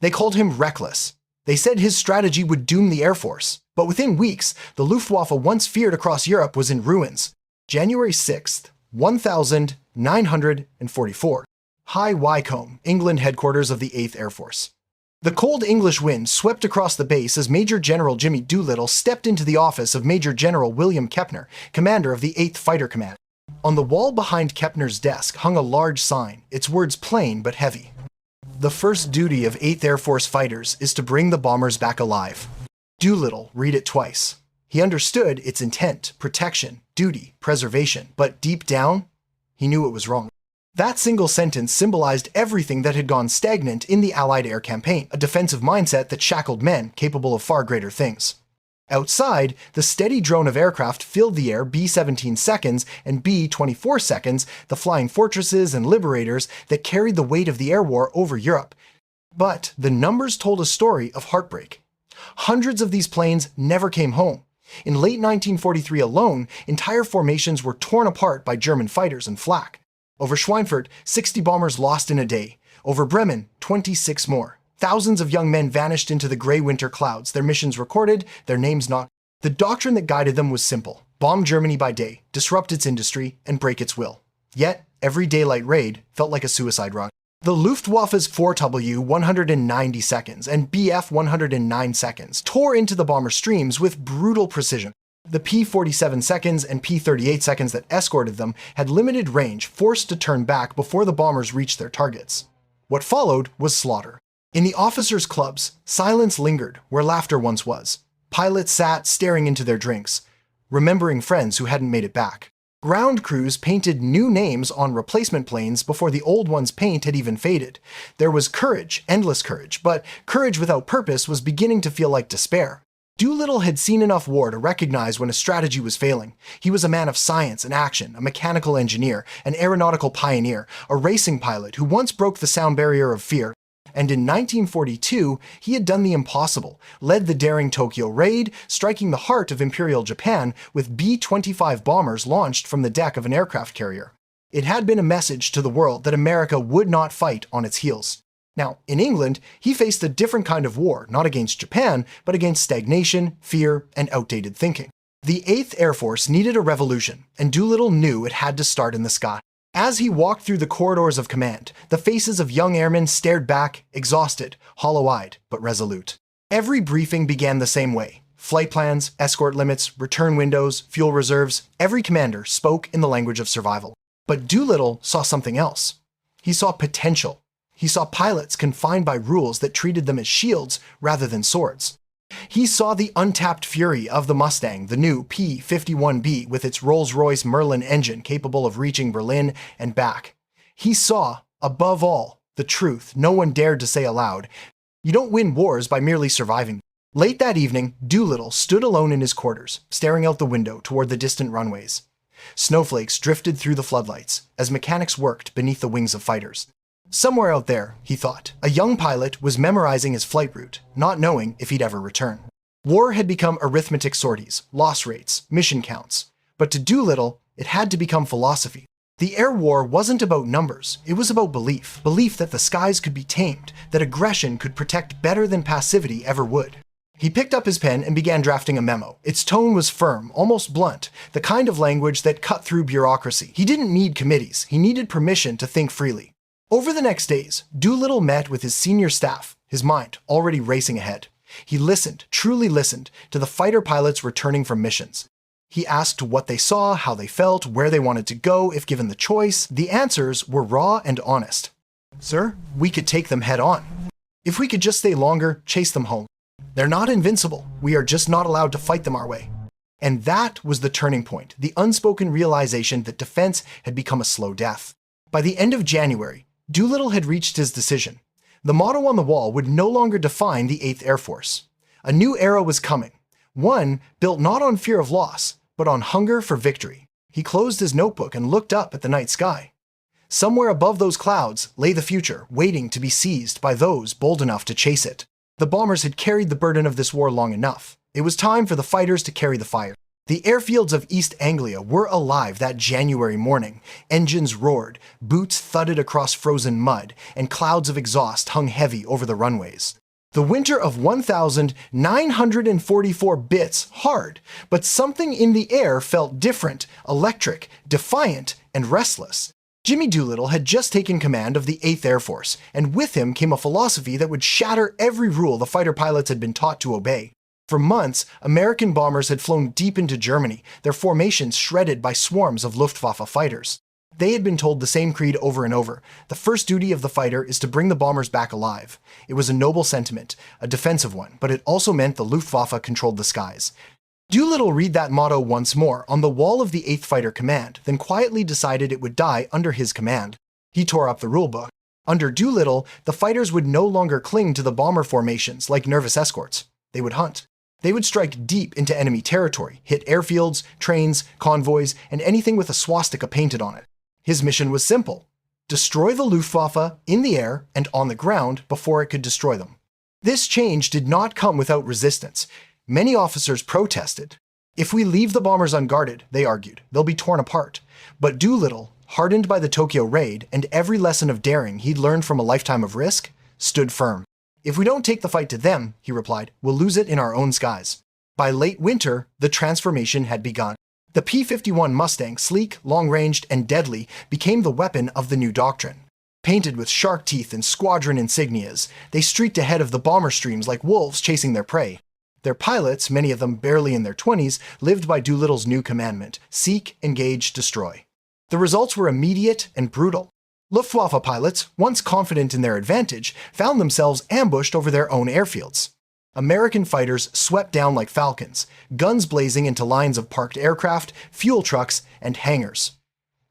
They called him reckless. They said his strategy would doom the Air Force. But within weeks, the Luftwaffe once feared across Europe was in ruins. January 6th, 1944. High Wycombe, England headquarters of the 8th Air Force. The cold English wind swept across the base as Major General Jimmy Doolittle stepped into the office of Major General William Kepner, commander of the 8th Fighter Command. On the wall behind Kepner's desk hung a large sign, its words plain but heavy. The first duty of 8th Air Force fighters is to bring the bombers back alive. Doolittle read it twice. He understood its intent, protection, duty, preservation, but deep down, he knew it was wrong. That single sentence symbolized everything that had gone stagnant in the Allied air campaign, a defensive mindset that shackled men capable of far greater things. Outside, the steady drone of aircraft filled the air B-17 seconds and B-24 seconds, the flying fortresses and liberators that carried the weight of the air war over Europe. But the numbers told a story of heartbreak. Hundreds of these planes never came home. In late 1943 alone, entire formations were torn apart by German fighters and flak. Over Schweinfurt, 60 bombers lost in a day. Over Bremen, 26 more. Thousands of young men vanished into the gray winter clouds, their missions recorded, their names not. The doctrine that guided them was simple: bomb Germany by day, disrupt its industry, and break its will. Yet, every daylight raid felt like a suicide run. The Luftwaffe's 4W 190 seconds and Bf 109 seconds tore into the bomber streams with brutal precision. The P-47 seconds and P-38 seconds that escorted them had limited range, forced to turn back before the bombers reached their targets. What followed was slaughter. In the officers' clubs, silence lingered where laughter once was. Pilots sat staring into their drinks, remembering friends who hadn't made it back. Ground crews painted new names on replacement planes before the old ones' paint had even faded. There was courage, endless courage, but courage without purpose was beginning to feel like despair. Doolittle had seen enough war to recognize when a strategy was failing. He was a man of science and action, a mechanical engineer, an aeronautical pioneer, a racing pilot who once broke the sound barrier of fear. And in 1942, he had done the impossible, led the daring Tokyo raid, striking the heart of Imperial Japan with B-25 bombers launched from the deck of an aircraft carrier. It had been a message to the world that America would not fight on its heels. Now, in England, he faced a different kind of war, not against Japan, but against stagnation, fear, and outdated thinking. The 8th Air Force needed a revolution, and Doolittle knew it had to start in the sky. As he walked through the corridors of command, the faces of young airmen stared back, exhausted, hollow-eyed, but resolute. Every briefing began the same way. Flight plans, escort limits, return windows, fuel reserves, every commander spoke in the language of survival. But Doolittle saw something else. He saw potential. He saw pilots confined by rules that treated them as shields rather than swords. He saw the untapped fury of the Mustang, the new P-51B with its Rolls-Royce Merlin engine capable of reaching Berlin and back. He saw, above all, the truth no one dared to say aloud. You don't win wars by merely surviving. Late that evening, Doolittle stood alone in his quarters, staring out the window toward the distant runways. Snowflakes drifted through the floodlights as mechanics worked beneath the wings of fighters. Somewhere out there, he thought, a young pilot was memorizing his flight route, not knowing if he'd ever return. War had become arithmetic sorties, loss rates, mission counts. But to Doolittle, it had to become philosophy. The air war wasn't about numbers, it was about belief. Belief that the skies could be tamed, that aggression could protect better than passivity ever would. He picked up his pen and began drafting a memo. Its tone was firm, almost blunt, the kind of language that cut through bureaucracy. He didn't need committees, he needed permission to think freely. Over the next days, Doolittle met with his senior staff, his mind already racing ahead. He listened, truly listened, to the fighter pilots returning from missions. He asked what they saw, how they felt, where they wanted to go if given the choice. The answers were raw and honest. Sir, we could take them head on. If we could just stay longer, chase them home. They're not invincible. We are just not allowed to fight them our way. And that was the turning point, the unspoken realization that defense had become a slow death. By the end of January, Doolittle had reached his decision. The motto on the wall would no longer define the 8th Air Force. A new era was coming, one built not on fear of loss, but on hunger for victory. He closed his notebook and looked up at the night sky. Somewhere above those clouds lay the future, waiting to be seized by those bold enough to chase it. The bombers had carried the burden of this war long enough. It was time for the fighters to carry the fire. The airfields of East Anglia were alive that January morning. Engines roared, boots thudded across frozen mud, and clouds of exhaust hung heavy over the runways. The winter of 1,944 bits hard, but something in the air felt different, electric, defiant, and restless. Jimmy Doolittle had just taken command of the 8th Air Force, and with him came a philosophy that would shatter every rule the fighter pilots had been taught to obey. For months, American bombers had flown deep into Germany, their formations shredded by swarms of Luftwaffe fighters. They had been told the same creed over and over. The first duty of the fighter is to bring the bombers back alive. It was a noble sentiment, a defensive one, but it also meant the Luftwaffe controlled the skies. Doolittle read that motto once more on the wall of the 8th Fighter Command, then quietly decided it would die under his command. He tore up the rulebook. Under Doolittle, the fighters would no longer cling to the bomber formations like nervous escorts. They would hunt. They would strike deep into enemy territory, hit airfields, trains, convoys, and anything with a swastika painted on it. His mission was simple: destroy the Luftwaffe in the air and on the ground before it could destroy them. This change did not come without resistance. Many officers protested. If we leave the bombers unguarded, they argued, they'll be torn apart. But Doolittle, hardened by the Tokyo raid and every lesson of daring he'd learned from a lifetime of risk, stood firm. If we don't take the fight to them, he replied, we'll lose it in our own skies. By late winter, the transformation had begun. The P-51 Mustang, sleek, long-ranged, and deadly, became the weapon of the new doctrine. Painted with shark teeth and squadron insignias, they streaked ahead of the bomber streams like wolves chasing their prey. Their pilots, many of them barely in their 20s, lived by Doolittle's new commandment: seek, engage, destroy. The results were immediate and brutal. Luftwaffe pilots, once confident in their advantage, found themselves ambushed over their own airfields. American fighters swept down like falcons, guns blazing into lines of parked aircraft, fuel trucks, and hangars.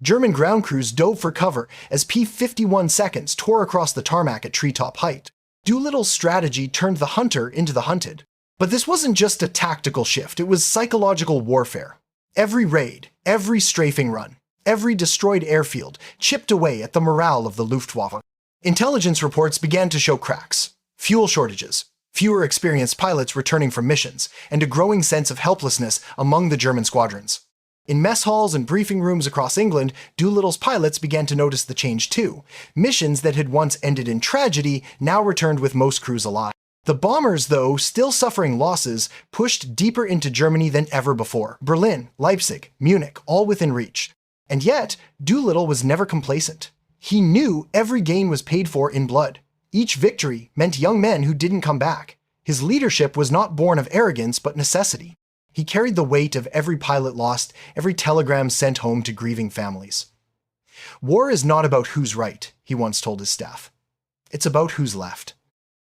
German ground crews dove for cover as P-51 seconds tore across the tarmac at treetop height. Doolittle's strategy turned the hunter into the hunted. But this wasn't just a tactical shift, it was psychological warfare. Every raid, every strafing run, every destroyed airfield chipped away at the morale of the Luftwaffe. Intelligence reports began to show cracks: fuel shortages, fewer experienced pilots returning from missions, and a growing sense of helplessness among the German squadrons. In mess halls and briefing rooms across England, Doolittle's pilots began to notice the change too. Missions that had once ended in tragedy now returned with most crews alive. The bombers, though, still suffering losses, pushed deeper into Germany than ever before. Berlin, Leipzig, Munich, all within reach. And yet, Doolittle was never complacent. He knew every gain was paid for in blood. Each victory meant young men who didn't come back. His leadership was not born of arrogance, but necessity. He carried the weight of every pilot lost, every telegram sent home to grieving families. War is not about who's right, he once told his staff. It's about who's left.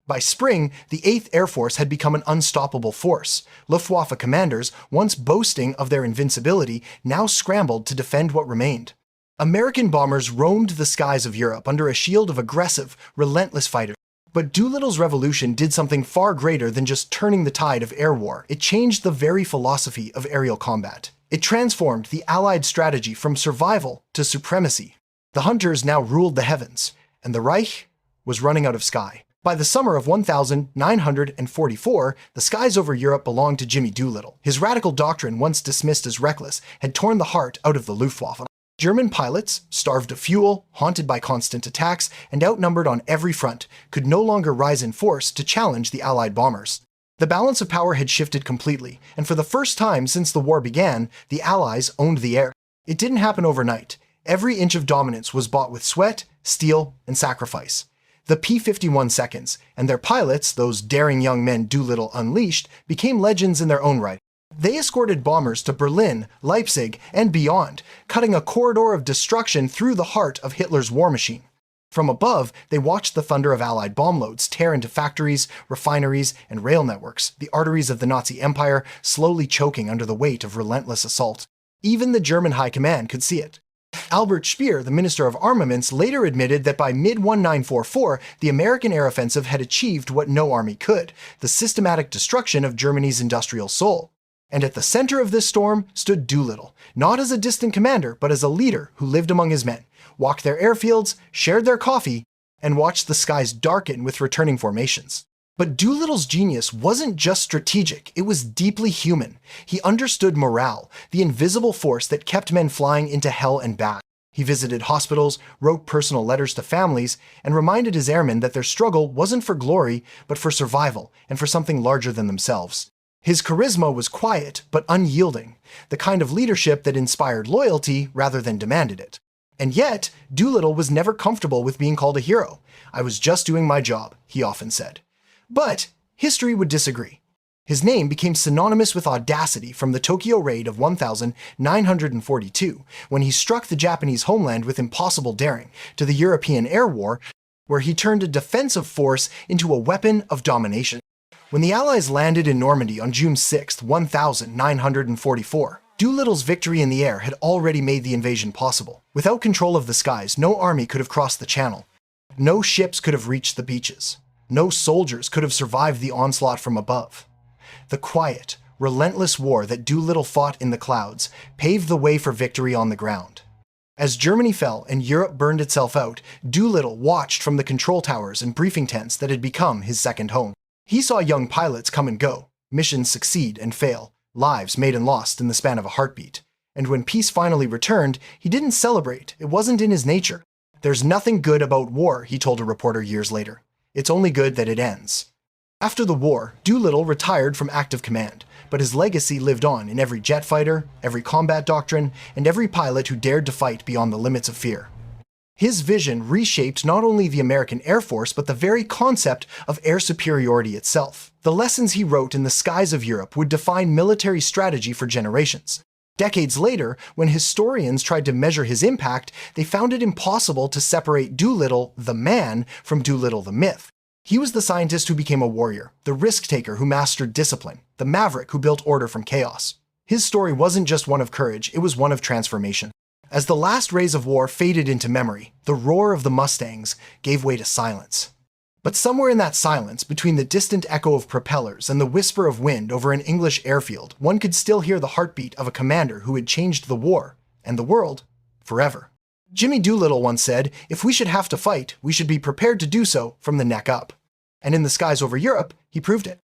By spring, the 8th Air Force had become an unstoppable force. Luftwaffe commanders, once boasting of their invincibility, now scrambled to defend what remained. American bombers roamed the skies of Europe under a shield of aggressive, relentless fighters. But Doolittle's revolution did something far greater than just turning the tide of air war. It changed the very philosophy of aerial combat. It transformed the Allied strategy from survival to supremacy. The hunters now ruled the heavens, and the Reich was running out of sky. By the summer of 1944, the skies over Europe belonged to Jimmy Doolittle. His radical doctrine, once dismissed as reckless, had torn the heart out of the Luftwaffe. German pilots, starved of fuel, haunted by constant attacks, and outnumbered on every front, could no longer rise in force to challenge the Allied bombers. The balance of power had shifted completely, and for the first time since the war began, the Allies owned the air. It didn't happen overnight. Every inch of dominance was bought with sweat, steel, and sacrifice. The P-51 seconds, and their pilots, those daring young men Doolittle unleashed, became legends in their own right. They escorted bombers to Berlin, Leipzig, and beyond, cutting a corridor of destruction through the heart of Hitler's war machine. From above, they watched the thunder of Allied bomb loads tear into factories, refineries, and rail networks, the arteries of the Nazi Empire slowly choking under the weight of relentless assault. Even the German High Command could see it. Albert Speer, the Minister of Armaments, later admitted that by mid-1944, the American air offensive had achieved what no army could: the systematic destruction of Germany's industrial soul. And at the center of this storm stood Doolittle, not as a distant commander, but as a leader who lived among his men, walked their airfields, shared their coffee, and watched the skies darken with returning formations. But Doolittle's genius wasn't just strategic, it was deeply human. He understood morale, the invisible force that kept men flying into hell and back. He visited hospitals, wrote personal letters to families, and reminded his airmen that their struggle wasn't for glory, but for survival, and for something larger than themselves. His charisma was quiet, but unyielding, the kind of leadership that inspired loyalty rather than demanded it. And yet, Doolittle was never comfortable with being called a hero. "I was just doing my job," he often said. But history would disagree. His name became synonymous with audacity from the Tokyo raid of 1942, when he struck the Japanese homeland with impossible daring, to the European Air War, where he turned a defensive force into a weapon of domination. When the Allies landed in Normandy on June 6, 1944, Doolittle's victory in the air had already made the invasion possible. Without control of the skies, no army could have crossed the channel. No ships could have reached the beaches. No soldiers could have survived the onslaught from above. The quiet, relentless war that Doolittle fought in the clouds paved the way for victory on the ground. As Germany fell and Europe burned itself out, Doolittle watched from the control towers and briefing tents that had become his second home. He saw young pilots come and go, missions succeed and fail, lives made and lost in the span of a heartbeat. And when peace finally returned, he didn't celebrate. It wasn't in his nature. "There's nothing good about war," he told a reporter years later. "It's only good that it ends." After the war, Doolittle retired from active command, but his legacy lived on in every jet fighter, every combat doctrine, and every pilot who dared to fight beyond the limits of fear. His vision reshaped not only the American Air Force, but the very concept of air superiority itself. The lessons he wrote in the skies of Europe would define military strategy for generations. Decades later, when historians tried to measure his impact, they found it impossible to separate Doolittle, the man, from Doolittle, the myth. He was the scientist who became a warrior, the risk-taker who mastered discipline, the maverick who built order from chaos. His story wasn't just one of courage, it was one of transformation. As the last rays of war faded into memory, the roar of the Mustangs gave way to silence. But somewhere in that silence, between the distant echo of propellers and the whisper of wind over an English airfield, one could still hear the heartbeat of a commander who had changed the war, and the world, forever. Jimmy Doolittle once said, "If we should have to fight, we should be prepared to do so from the neck up." And in the skies over Europe, he proved it.